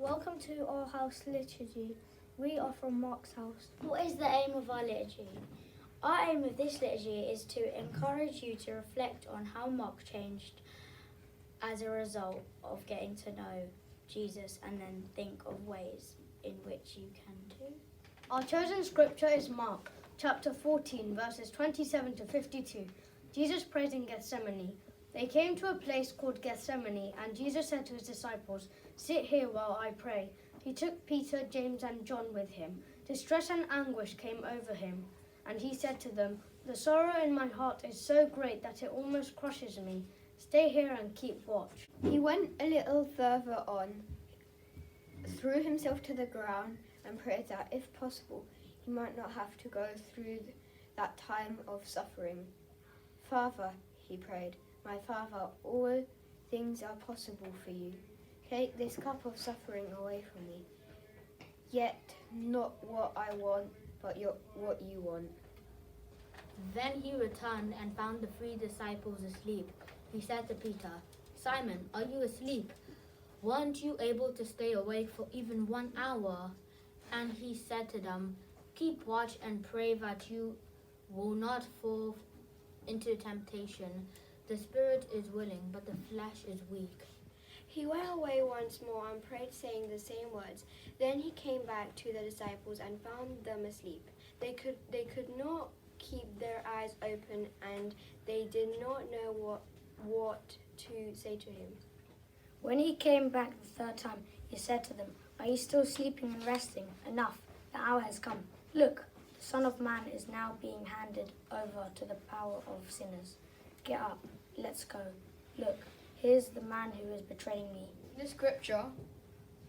Welcome to our house liturgy. We are from Mark's house. What is the aim of our liturgy? Our aim of this liturgy is to encourage you to reflect on how Mark changed as a result of getting to know Jesus, and then think of ways in which you can too. Our chosen scripture is Mark, chapter 14, verses 27 to 52. Jesus prayed in Gethsemane. They came to a place called Gethsemane, and Jesus said to his disciples, "Sit here while I pray." He took Peter, James, and John with him. Distress and anguish came over him, and he said to them, "The sorrow in my heart is so great that it almost crushes me. Stay here and keep watch." He went a little further on, threw himself to the ground, and prayed that, if possible, he might not have to go through that time of suffering. "Father," he prayed, "my Father, all things are possible for you. Take this cup of suffering away from me. Yet not what I want, but what you want." Then he returned and found the 3 disciples asleep. He said to Peter, "Simon, are you asleep? Weren't you able to stay awake for even 1 hour?" And he said to them, "Keep watch and pray that you will not fall into temptation. The spirit is willing, but the flesh is weak." He went away once more and prayed, saying the same words. Then he came back to the disciples and found them asleep. They could not keep their eyes open, and they did not know what to say to him. When he came back the third time, he said to them, "Are you still sleeping and resting? Enough, the hour has come. Look, the Son of Man is now being handed over to the power of sinners. Get up, let's go. Look, here's the man who is betraying me." In this scripture,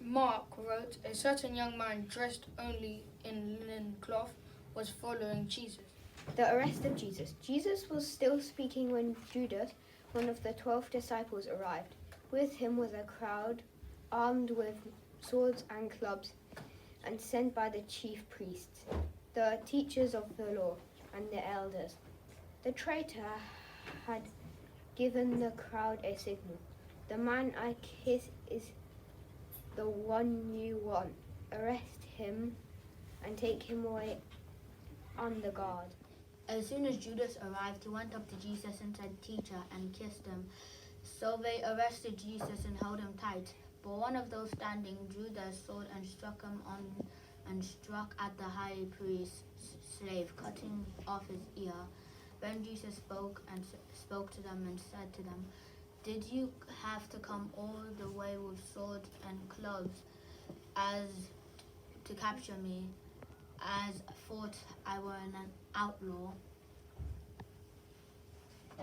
Mark wrote, "A certain young man dressed only in linen cloth was following Jesus." The arrest of Jesus. Jesus was still speaking when Judas, one of the 12 disciples, arrived. With him was a crowd armed with swords and clubs and sent by the chief priests, the teachers of the law, and the elders. The traitor had given the crowd a signal. "The man I kiss is the one you want. Arrest him and take him away on the guard." As soon as Judas arrived, he went up to Jesus and said, "Teacher," and kissed him. So they arrested Jesus and held him tight. But one of those standing drew their sword and struck at the high priest's slave, cutting off his ear. Then Jesus spoke to them and said to them, "Did you have to come all the way with swords and clubs as to capture me, as thought I were an outlaw?"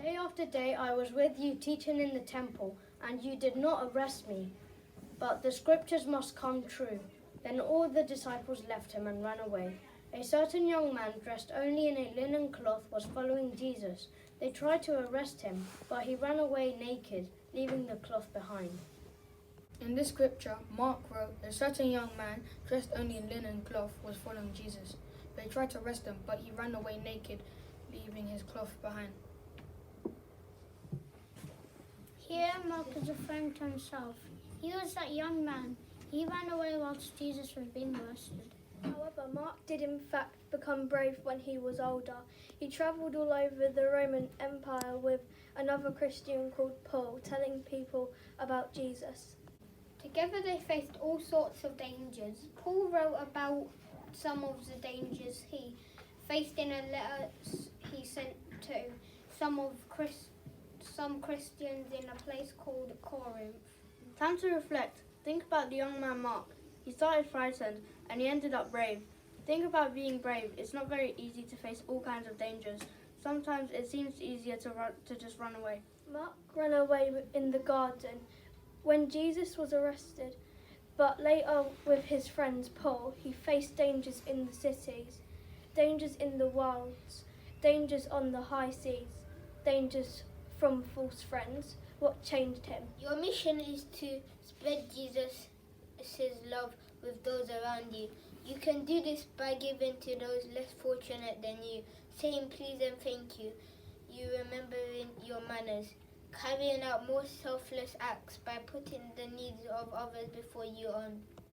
Day after day I was with you teaching in the temple, and you did not arrest me. But the scriptures must come true. Then all the disciples left him and ran away. A certain young man dressed only in a linen cloth was following Jesus. They tried to arrest him, but he ran away naked, leaving the cloth behind. In this scripture, Mark wrote, "A certain young man dressed only in linen cloth was following Jesus. They tried to arrest him, but he ran away naked, leaving his cloth behind." Here Mark is referring to himself. He was that young man. He ran away whilst Jesus was being arrested. However, Mark did in fact become brave when he was older. He travelled all over the Roman Empire with another Christian called Paul, telling people about Jesus. Together they faced all sorts of dangers. Paul wrote about some of the dangers he faced in a letter he sent to some Christians in a place called Corinth. Time to reflect. Think about the young man Mark. He started frightened and he ended up brave. Think about being brave. It's not very easy to face all kinds of dangers. Sometimes it seems easier to just run away. Mark ran away in the garden when Jesus was arrested, but later with his friends Paul, he faced dangers in the cities, dangers in the wilds, dangers on the high seas, dangers from false friends. What changed him? Your mission is to spread Jesus' love with those around you. You can do this by giving to those less fortunate than you, saying please and thank you. You remembering your manners. carrying out more selfless acts by putting the needs of others before your own.